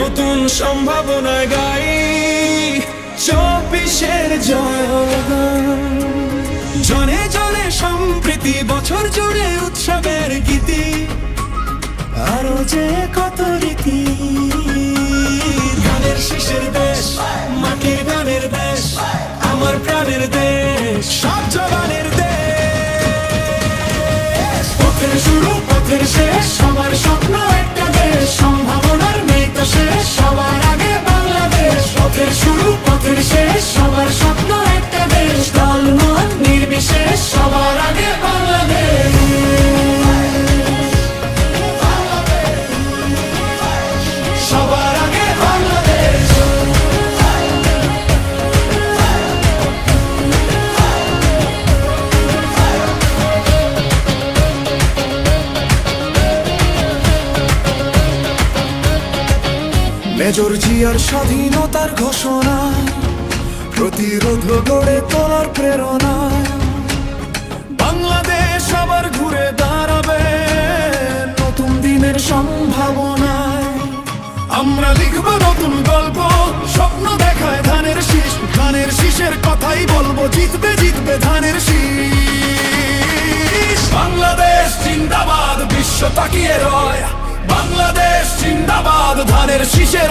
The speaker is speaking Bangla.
নতুন সম্ভাবনায় গাই 24-এর জয়গান। জনে জনে সম্প্রীতি, বছর জুড়ে উৎসবের গীতি, আরো যে কত রীতি। গানের শীষের দেশ, মাটির গানের দেশ, আমার প্রাণের দেশ, সব জবানের দেশ। পথের শুরু পথের শেষ, সবার স্বপ্ন একটা দেশ, সম্ভাবনার নেই তো শেষ, সবার আগে বাংলাদেশ। পথের শুরু পথের শেষ, সবার স্বপ্ন একটা দেশ, দলমত নির্বিশেষ, সবার আগে বাংলাদেশ। সবার আগে বাংলাদেশ। মেজর জিয়ার স্বাধীনতার ঘোষণা, প্রতিরোধ গড়ে তোলার প্রেরণা, বাংলাদেশ আবার ঘুরে দাঁড়াবে নতুন দিনের সম্ভাবনায়। আমরা লিখব নতুন গল্প, স্বপ্ন দেখায় ধানের শীষ, ধানের শীষের কথাই বলবো, জিতবে জিতবে ধানের শীষ। বাংলাদেশ জিন্দাবাদ, বিশ্ব তাকিয়ে রয়, বাংলাদেশ জিন্দাবাদ, ধানের শীষের